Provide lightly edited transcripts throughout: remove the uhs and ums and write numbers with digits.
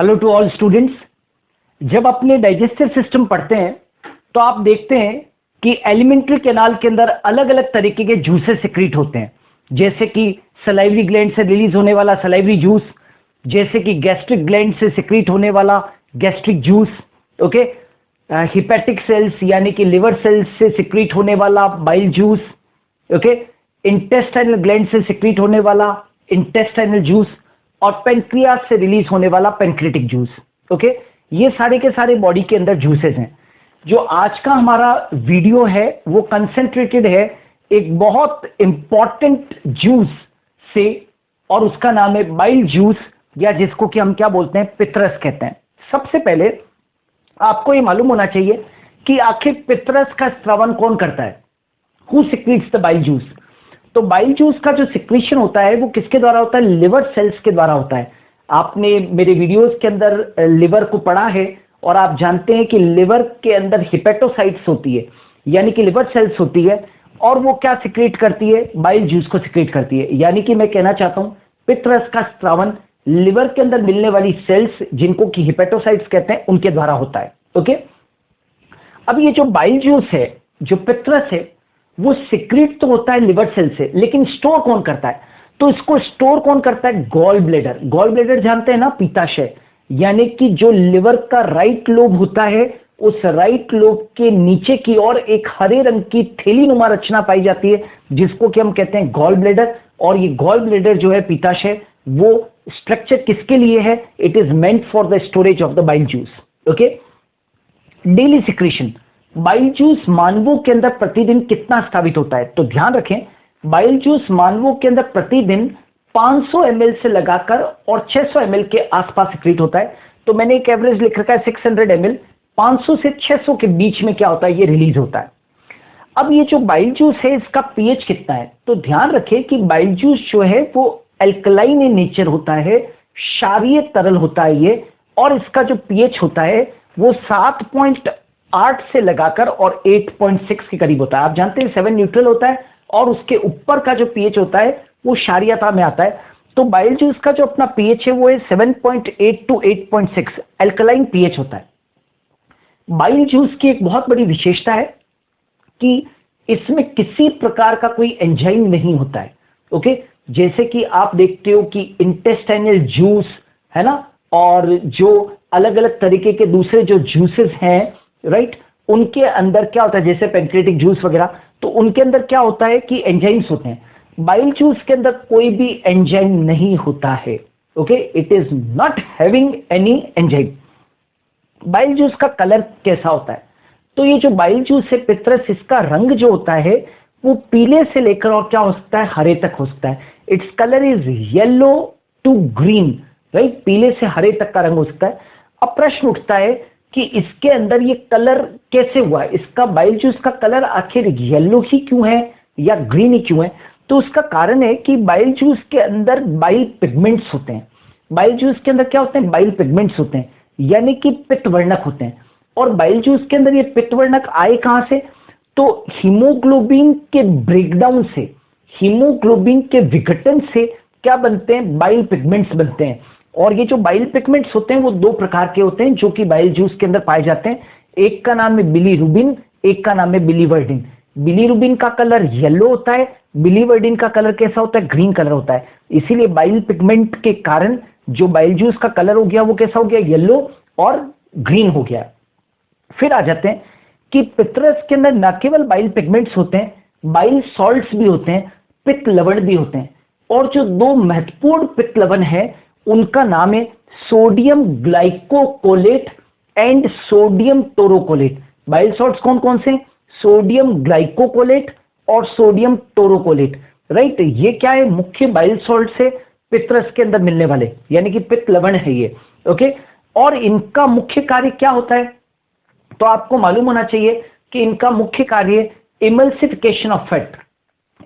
Hello to all students. जब अपने digestive system पढ़ते हैं तो आप देखते हैं कि एलिमेंट्री कैनाल के अंदर अलग अलग तरीके के जूसेस सिक्रीट होते हैं, जैसे कि सलाइवरी ग्लैंड से रिलीज होने वाला सलाइवरी जूस, जैसे कि गैस्ट्रिक ग्लैंड से सिक्रीट होने वाला gastric juice, okay, hepatic sales यानी कि लिवर सेल्स से सिक्रीट होने वाला bile juice, okay, intestinal gland से सिक्रीट होने वाला इंटेस्टाइनल जूस और पेनक्रियास से रिलीज होने वाला पेनक्रियाटिक जूस। ओके, ये सारे के सारे बॉडी के अंदर जूसेस हैं। जो आज का हमारा वीडियो है वो कंसेंट्रेटेड है एक बहुत इंपॉर्टेंट जूस से, और उसका नाम है बाइल जूस, या जिसको कि हम क्या बोलते हैं, पितरस कहते हैं। सबसे पहले आपको ये मालूम होना चाहिए कि आखिर पितरस का स्रावन कौन करता है, who secretes the bile juice. तो बाइल जूस का जो सिक्रीशन होता है वो किसके द्वारा होता है, लिवर सेल्स के द्वारा होता है। आपने मेरे वीडियोस के अंदर लिवर को पढ़ा है और आप जानते हैं कि लिवर के अंदर हिपेटोसाइट्स होती है, यानी कि लिवर सेल्स होती है, और वो क्या सिक्रीट करती है, बाइल जूस को सिक्रीट करती है। यानी कि मैं कहना चाहता हूं पितरस का स्रावन लिवर के अंदर मिलने वाली सेल्स, जिनको कि हिपेटोसाइट्स कहते हैं, उनके द्वारा होता है। ओके, अब ये जो बाइल जूस है, जो पितरस है, वो सिक्रीट तो होता है लिवर सेल से, लेकिन स्टोर कौन करता है, तो इसको स्टोर कौन करता है, गॉल ब्लेडर। गॉल ब्लेडर जानते हैं ना, पित्ताशय, यानी कि जो लिवर का राइट लोब होता है, उस राइट लोब के नीचे की ओर एक हरे रंग की थैली नुमा रचना पाई जाती है, जिसको कि हम कहते हैं गॉल ब्लेडर। और ये गॉल ब्लेडर जो है, पित्ताशय, वो स्ट्रक्चर किसके लिए है, it is meant for the storage of the bile juice. Okay, daily secretion, bile juice मानवों के अंदर प्रतिदिन कितना स्थापित होता है, तो ध्यान रखें बाइल जूस मानवों के अंदर प्रतिदिन 500 ml से लगाकर और 600 ml के आसपास सिक्रीट होता है। तो मैंने एक एवरेज लिख रखा है 600 ml, 500 से 600 के बीच में क्या होता है, ये रिलीज होता है। अब ये जो बाइल जूस है इसका पीएच कितना है, तो ध्यान रखें कि बाइल जूस जो है वो एल्कलाइन इन नेचर होता है, क्षारीय तरल होता है ये, और इसका जो पीएच होता है वो 7.8 से लगाकर और 8.6 के करीब होता है। आप जानते हैं 7 न्यूट्रल होता है और उसके ऊपर का जो पीएच होता है वो क्षारीयता में आता है। तो बाइल जूस का जो अपना पीएच है वो है 7.8 टू 8.6 एल्कलाइन पीएच होता है। बाइल जूस की एक बहुत बड़ी विशेषता है कि इसमें किसी प्रकार का कोई एंजाइम नहीं होता है। ओके, जैसे कि आप देखते हो कि इंटेस्टाइनल जूस है ना, और जो अलग अलग तरीके के दूसरे जो जूसेस हैं, राइट, उनके अंदर क्या होता है, जैसे पेनक्रियाटिक जूस वगैरह, तो उनके अंदर क्या होता है कि एंजाइम्स होते हैं। बाइल जूस के अंदर कोई भी एंजाइम नहीं होता है। Okay, it is not having any enzyme. Bile juice का कलर कैसा होता है, तो ये जो बाइल जूस है पितरस, इसका रंग जो होता है वो पीले से लेकर और क्या हो सकता है, हरे तक हो सकता है। Its colour is yellow to green, right, पीले से हरे तक का रंग हो सकता है। अब प्रश्न उठता है कि इसके अंदर ये कलर कैसे हुआ, इसका बाइल जूस का कलर आखिर येलो ही क्यों है या ग्रीन ही क्यों है। तो उसका कारण है कि बाइल जूस के अंदर बाइल पिगमेंट्स होते हैं। बाइल जूस के अंदर क्या होते हैं, बाइल पिगमेंट्स होते हैं, यानी कि पित्तवर्णक होते हैं। और बाइल जूस के अंदर ये पित्तवर्णक आए कहां से, तो हीमोग्लोबिन के ब्रेकडाउन से, हीमोग्लोबिन के विघटन से क्या बनते हैं, बाइल पिगमेंट्स बनते हैं। और ये जो बाइल पिगमेंट्स होते हैं वो दो प्रकार के होते हैं जो कि बाइल जूस के अंदर पाए जाते हैं। एक का नाम है बिलीरुबिन, एक का नाम है बिलीवर्डिन। बिलीरुबिन का कलर येलो होता है, बिलीवर्डिन का कलर कैसा होता है, ग्रीन कलर होता है। इसीलिए बाइल पिगमेंट के कारण जो बाइल जूस का कलर हो गया वो कैसा हो गया, येलो और ग्रीन हो गया। फिर आ जाते हैं कि पितरस के अंदर न केवल बाइल पिगमेंट्स होते हैं, बाइल सॉल्ट्स भी होते हैं, पित्त लवण भी होते हैं। और जो दो महत्वपूर्ण पित्त लवण है उनका नाम है sodium ग्लाइकोकोलेट and sodium taurocholate. Bile salts कौन कौन से, सोडियम ग्लाइकोकोलेट और सोडियम टोरोकोलेट, राइट। ये क्या है, मुख्य बाइल सॉल्ट से पितरस के अंदर मिलने वाले, यानी कि पित्त लवण है ये। ओके, और इनका मुख्य कार्य क्या होता है, तो आपको मालूम होना चाहिए कि इनका मुख्य कार्य emulsification of fat.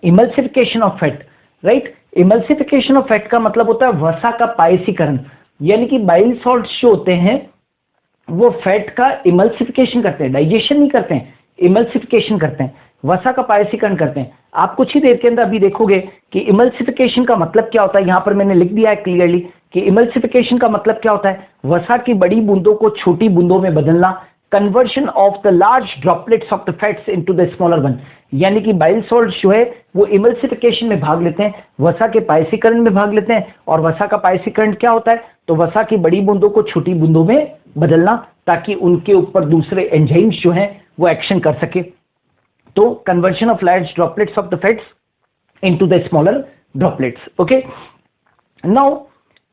Emulsification of fat, right. Emulsification of fat का मतलब होता है वसा का पायसीकरण, यानी कि बाइल सॉल्ट्स जो होते हैं वो फैट का इमल्सिफिकेशन करते हैं, डाइजेशन नहीं करते हैं, इमल्सिफिकेशन करते हैं, वसा का पायसीकरण करते हैं। आप कुछ ही देर के अंदर अभी देखोगे कि इमल्सिफिकेशन का मतलब क्या होता है। यहां पर मैंने लिख दिया है क्लियरली कि इमल्सिफिकेशन का मतलब क्या होता है, वसा की बड़ी बूंदों को छोटी बूंदों में बदलना, conversion of the large droplets of the fats into the smaller one, यानी कि बाइल सॉल्ट जो है वो इमल्सिफिकेशन में भाग लेते हैं, वसा के पायसीकरण में भाग लेते हैं। और वसा का पायसीकरण क्या होता है, तो वसा की बड़ी बूंदों को छोटी बूंदों में बदलना ताकि उनके ऊपर दूसरे एंजाइम्स जो हैं वो एक्शन कर सके। तो conversion of large droplets of the fats into the smaller droplets. Okay, now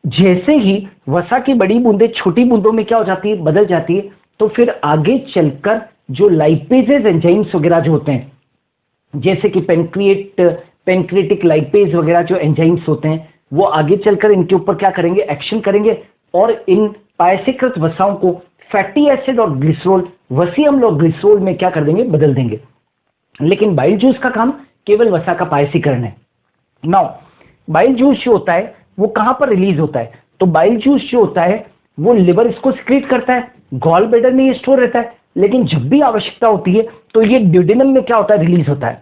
जैसे ही वसा की बड़ी बूंदें छोटी बूंदों में क्या हो जाती है, बदल जाती है, तो फिर आगे चलकर जो लाइपेजेस एंजाइम्स वगैरह जो होते हैं, जैसे कि पेनक्रिएटिक लाइपेज वगैरह जो एंजाइम्स होते हैं, वो आगे चलकर इनके ऊपर क्या करेंगे, एक्शन करेंगे और इन पायसीकृत वसाओं को फैटी एसिड और ग्लिसरॉल, वसी अम्ल और ग्लिसरॉल में क्या कर देंगे, बदल देंगे। लेकिन बाइल जूस का काम केवल वसा का पायसीकरण है। नाउ बाइल जूस जो होता है वो कहां पर रिलीज होता है, तो बाइल जूस जो होता है वो लिवर इसको सिक्रीट करता है, गॉल ब्लैडर में ये स्टोर रहता है, लेकिन जब भी आवश्यकता होती है तो ये ड्यूडेनम में क्या होता है, रिलीज होता है,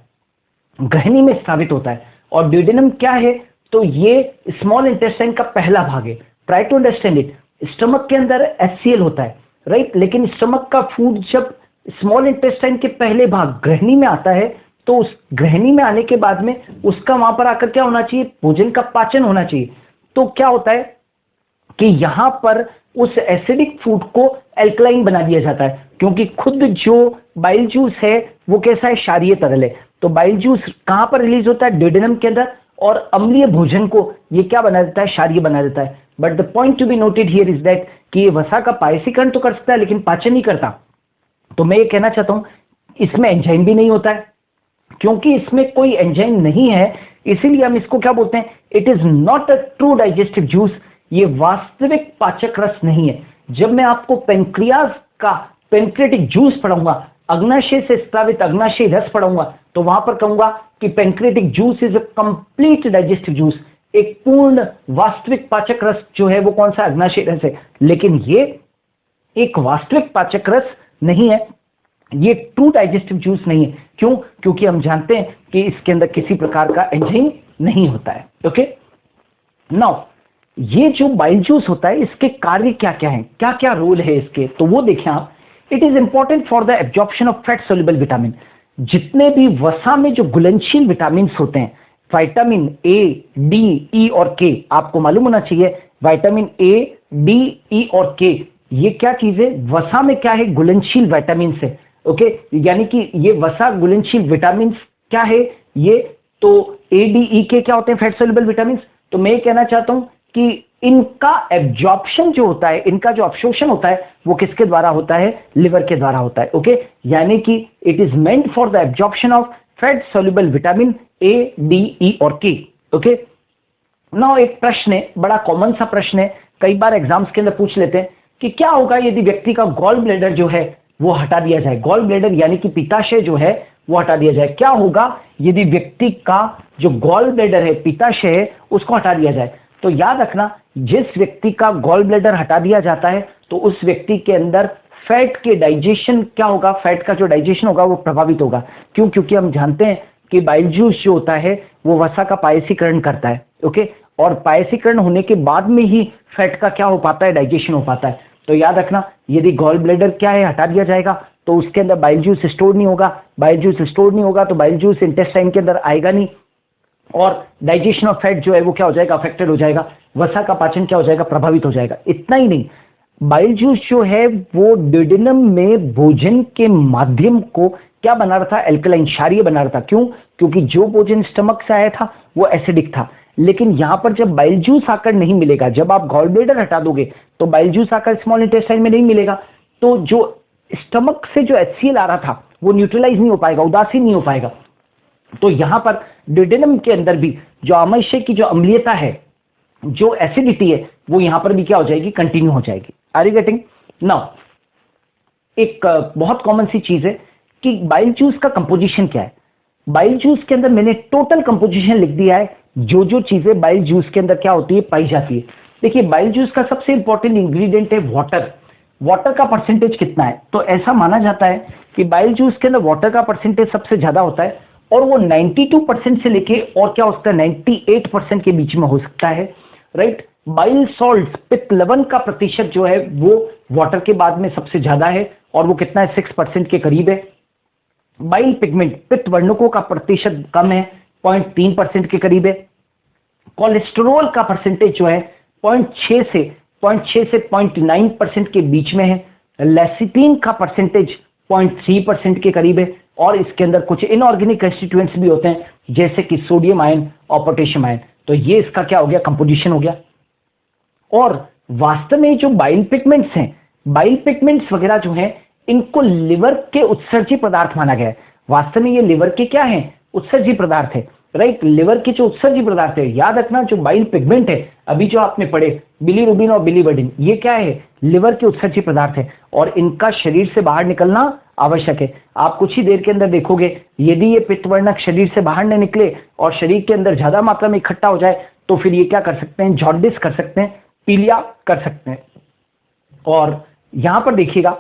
गहनी में स्थापित होता है। और ड्यूडेनम क्या है, तो ये स्मॉल इंटेस्टाइन का पहला भाग है। Try to understand it, stomach के अंदर HCl होता है, राइट, लेकिन स्टमक का फूड जब स्मॉल इंटेस्टाइन के पहले भाग ग्रहणी में आता है, तो उस ग्रहणी में आने के बाद में उसका वहां पर आकर क्या होना चाहिए, भोजन का पाचन होना चाहिए। तो क्या होता है कि यहां पर उस एसिडिक फूड को एल्कलाइन बना दिया जाता है, क्योंकि खुद जो बाइल जूस है वो कैसा है, क्षारीय तरल है। तो बाइल जूस कहां पर रिलीज होता है, ड्यूडेनम के अंदर, और अम्लीय भोजन को ये क्या बना देता है, क्षारीय बना देता है। But the point to be noted here is that कि ये वसा का पायसीकरण तो कर सकता है लेकिन पाचन नहीं करता। तो मैं ये कहना चाहता हूं इसमें एंजाइम भी नहीं होता है, क्योंकि इसमें कोई एंजाइम नहीं है, इसीलिए हम इसको क्या बोलते हैं, it is not a true digestive juice, ये वास्तविक पाचक रस नहीं है। जब मैं आपको पेनक्रियाज का पेनक्रियाटिक जूस पढ़ाऊंगा, अग्नाशय से स्रावित अग्नाशय रस पढ़ाऊंगा, तो वहां पर कहूंगा कि pancreatic juice is a complete digestive juice, एक पूर्ण वास्तविक पाचक रस जो है वो कौन सा, अग्नाशय रस है। लेकिन ये एक वास्तविक पाचक रस नहीं है, ये ट्रू डाइजेस्टिव जूस नहीं है। क्यों, क्योंकि हम जानते हैं कि इसके अंदर किसी प्रकार का एंजाइम नहीं होता है। ओके, नाउ ये जो बाइल जूस होता है इसके कार्य क्या क्या हैं, क्या क्या रोल है इसके, तो वो देखें आप। It is important for the absorption of fat soluble vitamin, जितने भी वसा में जो घुलनशील विटामिन होते हैं, विटामिन ए, डी, ई और के, आपको मालूम होना चाहिए विटामिन ए, डी, ई और के ये क्या चीज है, वसा में क्या है, घुलनशील विटामिन है। ओके, यानी कि ये वसा घुलनशील विटामिन क्या है, ये तो ए, डी, ई, के क्या होते हैं, फैट सोल्यूबल विटामिन। तो मैं ये कहना चाहता हूं कि इनका एब्जॉर्प्शन जो होता है, इनका जो अवशोषण होता है वो किसके द्वारा होता है, लिवर के द्वारा होता है। ओके, यानी कि it is meant for the absorption of fat soluble vitamin A, D, E और के। ओके, नाउ एक प्रश्न है, बड़ा कॉमन सा प्रश्न है, कई बार एग्जाम्स के अंदर पूछ लेते हैं कि क्या होगा यदि व्यक्ति का गॉल ब्लैडर जो है वो हटा दिया जाए, गॉल ब्लैडर यानी कि पित्ताशय जो है वो हटा दिया जाए। क्या होगा यदि व्यक्ति का जो गॉल ब्लैडर है, पित्ताशय है, उसको हटा दिया जाए। तो याद रखना, जिस व्यक्ति का गॉल ब्लैडर हटा दिया जाता है तो उस व्यक्ति के अंदर फैट के डाइजेशन क्या होगा, फैट का जो डाइजेशन होगा वो प्रभावित होगा। क्यों, क्योंकि हम जानते हैं कि बाइल जूस जो होता है वो वसा का पायसीकरण करता है। ओके, और पायसीकरण होने के बाद में ही फैट का क्या हो पाता है, डाइजेशन हो पाता है। तो याद रखना, यदि गॉल ब्लैडर क्या है हटा दिया जाएगा तो उसके अंदर बाइल जूस स्टोर नहीं होगा, बाइल जूस स्टोर नहीं होगा तो बाइल जूस इंटेस्टाइन के अंदर आएगा नहीं, और डाइजेशन ऑफ फैट जो है वो क्या हो जाएगा, अफेक्टेड हो जाएगा, वसा का पाचन क्या हो जाएगा, प्रभावित हो जाएगा। इतना ही नहीं, बाइल जूस जो है वो ड्यूडेनम में भोजन के माध्यम को क्या बना रहा था, एल्कलाइन, क्षारीय बना रहा था। क्यों, क्योंकि जो भोजन स्टमक से आया था वो एसिडिक था। लेकिन यहां पर जब बाइल जूस आकर नहीं मिलेगा, जब आप गॉल ब्लैडर हटा दोगे तो बाइल जूस आकर स्मॉल इंटेस्टाइन में नहीं मिलेगा, तो जो स्टमक से जो HCl आ रहा था वो न्यूट्रलाइज नहीं हो पाएगा, उदासीन नहीं हो पाएगा। तो यहां पर ड्यूडेनम के अंदर भी जो आमाशय की जो अम्लीयता है, जो एसिडिटी है, वो यहां पर भी क्या हो जाएगी, कंटिन्यू हो जाएगी। Are you getting? नाउ एक बहुत कॉमन सी चीज है कि बाइल जूस का कंपोजिशन क्या है। बाइल जूस के अंदर मैंने टोटल कंपोजिशन लिख दिया है, जो जो चीजें बाइल जूस के अंदर क्या होती है, पाई जाती है। देखिए, बाइल जूस का सबसे इंपॉर्टेंट इंग्रेडिएंट है वाटर। वाटर का परसेंटेज कितना है, तो ऐसा माना जाता है कि बाइल जूस के अंदर वाटर का परसेंटेज सबसे ज्यादा होता है, और वो 92% से लेके और क्या हो सकता है, 98% के बीच में हो सकता है, राइट। बाइल सॉल्ट, पित्त लवण का प्रतिशत जो है वो वाटर के बाद में सबसे ज्यादा है और वो कितना है, 6% के करीब है। बाइल पिगमेंट, पित्त वर्णकों का प्रतिशत कम है, 0.3% के करीब है। कोलेस्टेरॉल का परसेंटेज जो है 0.6 से 0.9% के बीच में है। लेसिटीन का परसेंटेज 0.3% के करीब है और इसके अंदर कुछ इनऑर्गेनिक कंस्टिट्यूएंट्स भी होते हैं जैसे कि सोडियम आयन और पोटेशियम आयन। तो ये इसका क्या हो गया, कंपोजिशन हो गया। और वास्तव में जो बाइल पिगमेंट्स हैं, बाइल पिगमेंट्स वगैरह जो हैं, इनको लिवर के उत्सर्जी पदार्थ माना गया है। वास्तव में ये लिवर के क्या है, उत्सर्जी पदार्थ है, राइट। लिवर के जो उत्सर्जी पदार्थ है, याद रखना जो बाइल पिगमेंट है अभी जो आपने पढ़े बिलीरुबिन और बिलीवर्डिन, ये क्या है, लिवर के उत्सर्जी पदार्थ है और इनका शरीर से बाहर निकलना आवश्यक है। आप कुछ ही देर के अंदर देखोगे यदि ये पित्तवर्णक शरीर से बाहर न निकले और शरीर के अंदर ज्यादा मात्रा में इकट्ठा हो जाए तो फिर ये क्या कर सकते हैं, जॉन्डिस कर सकते हैं, पीलिया कर सकते हैं। और यहां पर देखिएगा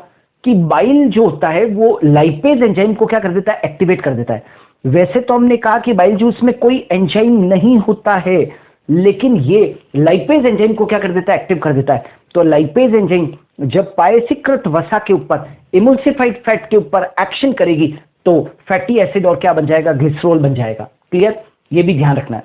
कि बाइल जो होता है वो लाइपेज एंजाइम को क्या कर देता है, एक्टिवेट कर देता है। वैसे तो हमने कहा कि बाइल जूस में कोई एंजाइम नहीं होता है, लेकिन ये लाइपेज एंजाइम को क्या कर देता है, एक्टिव कर देता है। तो लाइपेज एंजाइम जब पायसीकृत वसा के ऊपर, इमल्सिफाइड फैट के ऊपर एक्शन करेगी तो फैटी एसिड और क्या बन जाएगा, ग्लिसरॉल बन जाएगा। क्लियर, ये भी ध्यान रखना है।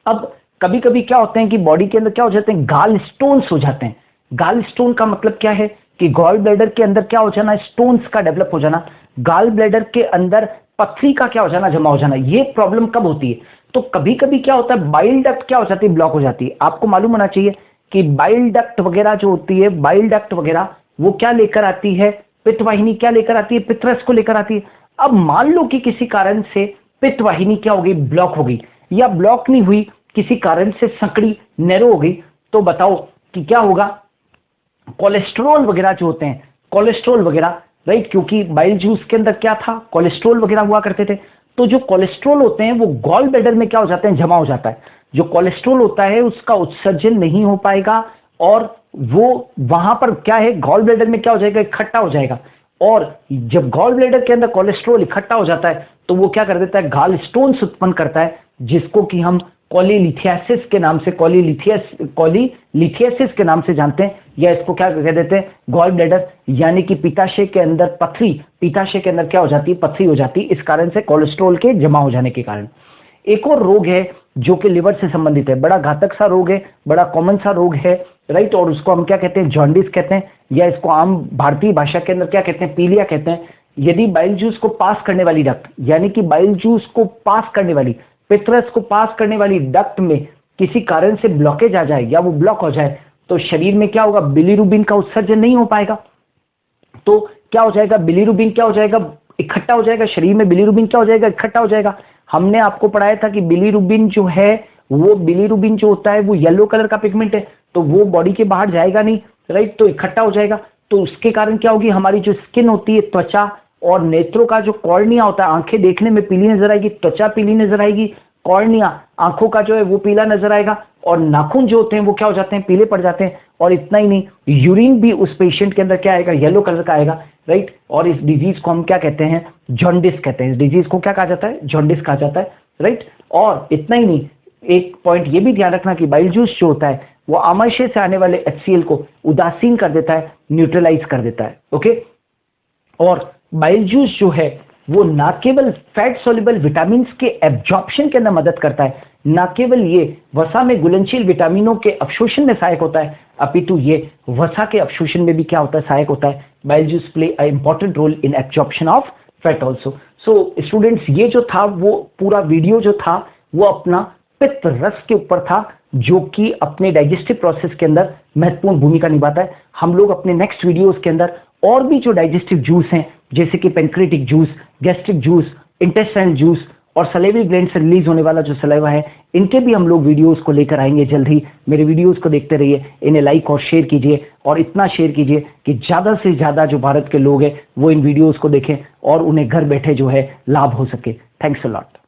अब कभी कभी क्या होते हैं कि बॉडी के अंदर क्या हो जाते हैं, गाल स्टोन्स हो जाते हैं। गाल स्टोन का मतलब क्या है कि गॉल ब्लैडर के अंदर क्या हो जाना, स्टोन्स का डेवलप हो जाना, गाल ब्लैडर के अंदर पथरी का क्या हो जाना, जमा हो जाना। ये प्रॉब्लम कब होती है, तो कभी कभी क्या होता है, बाइल डक्ट क्या हो जाती है, ब्लॉक हो जाती है। आपको मालूम होना चाहिए कि बाइल डक्ट वगैरह जो होती है, बाइल डक्ट वगैरह वो क्या लेकर आती है, पित्तवाहिनी क्या लेकर आती है, पित्तरस को लेकर आती है। अब मान लो कि किसी कारण से पित्तवाहिनी क्या हो गई, ब्लॉक हो गई, या ब्लॉक नहीं हुई, किसी कारण से संकड़ी नैरो हो गई, तो बताओ कि क्या होगा, कोलेस्ट्रॉल वगैरह जो होते हैं, कोलेस्ट्रॉल वगैरह, राइट, क्योंकि बाइल जूस के अंदर क्या था, कोलेस्ट्रॉल वगैरह हुआ करते थे। तो जो कोलेस्ट्रॉल होते हैं वो गॉल ब्लैडर में क्या हो जाते हैं, जमा हो जाता है। जो कोलेस्ट्रॉल होता है उसका उत्सर्जन नहीं हो पाएगा और वो वहां पर क्या है, गॉल ब्लैडर में क्या हो जाएगा, इकट्ठा हो जाएगा। और जब गॉल ब्लैडर के अंदर कोलेस्ट्रॉल इकट्ठा हो जाता है तो वो क्या कर देता है, गाल स्टोन्स उत्पन्न करता है, जिसको कि हम कोलीलिथियासिस के नाम से, कोलीलिथियासिस के नाम से जानते हैं, या इसको क्या कह देते हैं, गॉल ब्लैडर, यानी कि पित्ताशय के अंदर पथरी, पित्ताशय के अंदर क्या हो जाती है, पथरी हो जाती है, इस कारण से कोलेस्ट्रॉल के जमा हो जाने के कारण। एक और रोग है जो कि लिवर से संबंधित है, बड़ा घातक सा रोग है, बड़ा कॉमन सा रोग है, राइट, और उसको हम क्या कहते हैं, जॉन्डिस कहते हैं, या इसको आम भारतीय भाषा के अंदर क्या कहते हैं, पीलिया कहते हैं। यदि बाइल जूस को पास करने वाली डक्ट, यानी कि बाइल जूस को पास करने वाली, पित्तरस को पास करने वाली डक्ट में किसी कारण से ब्लॉकेज आ जाए या वो ब्लॉक हो जाए तो शरीर में क्या होगा, बिलीरुबिन का उत्सर्जन नहीं हो पाएगा। तो क्या हो जाएगा, बिलीरुबिन क्या हो जाएगा, इकट्ठा हो जाएगा, शरीर में बिलीरुबिन क्या हो जाएगा, इकट्ठा हो जाएगा। हमने आपको पढ़ाया था कि बिलीरुबिन जो है, वो बिलीरुबिन जो होता है वो येलो कलर का पिगमेंट है, तो वो बॉडी के बाहर जाएगा नहीं, राइट, तो इकट्ठा हो जाएगा। तो उसके कारण क्या होगी, हमारी जो स्किन होती है, त्वचा और नेत्रों का जो कॉर्निया होता है, आंखें देखने में पीली नजर आएगी, त्वचा पीली नजर आएगी, कॉर्निया आंखों का जो है वो पीला नजर आएगा, और नाखून जो होते हैं वो क्या हो जाते हैं, पीले पड़ जाते हैं। और इतना ही नहीं, यूरिन भी उस पेशेंट के अंदर क्या आएगा, येलो कलर का आएगा, राइट। और इस डिजीज को हम क्या कहते हैं, जॉन्डिस कहते हैं। इस डिजीज को क्या कहा जाता है, जॉन्डिस कहा जाता है, राइट। और इतना ही नहीं, एक पॉइंट ये भी ध्यान रखना कि बाइल जूस जो होता है वो आमाशय से आने वाले HCl को उदासीन कर देता है, न्यूट्रलाइज कर देता है, ओके। और बाइल जूस जो है वो ना केवल फैट सोल्युबल विटामिन के एब्जॉर्प्शन के अंदर मदद करता है, ना केवल ये वसा में घुलनशील विटामिनों के अवशोषण में सहायक होता है, अपितु ये वसा के अवशोषण में भी क्या होता है, सहायक होता है। Bile juice play a important role in absorption of fat also. So students, ये जो था वो पूरा वीडियो जो था वो अपना पित्त रस के ऊपर था, जो कि अपने डाइजेस्टिव प्रोसेस के अंदर महत्वपूर्ण भूमिका निभाता है। हम लोग अपने नेक्स्ट वीडियोस के अंदर और भी जो डाइजेस्टिव जूस हैं, जैसे कि pancreatic juice, gastric juice, intestinal juice और सलेवरी ग्लैंड से रिलीज होने वाला जो सलाइवा है, इनके भी हम लोग वीडियोस को लेकर आएंगे जल्द ही। मेरे वीडियोस को देखते रहिए, इन्हें लाइक और शेयर कीजिए, और इतना शेयर कीजिए कि ज्यादा से ज्यादा जो भारत के लोग हैं वो इन वीडियोस को देखें और उन्हें घर बैठे जो है लाभ हो सके। Thanks a lot.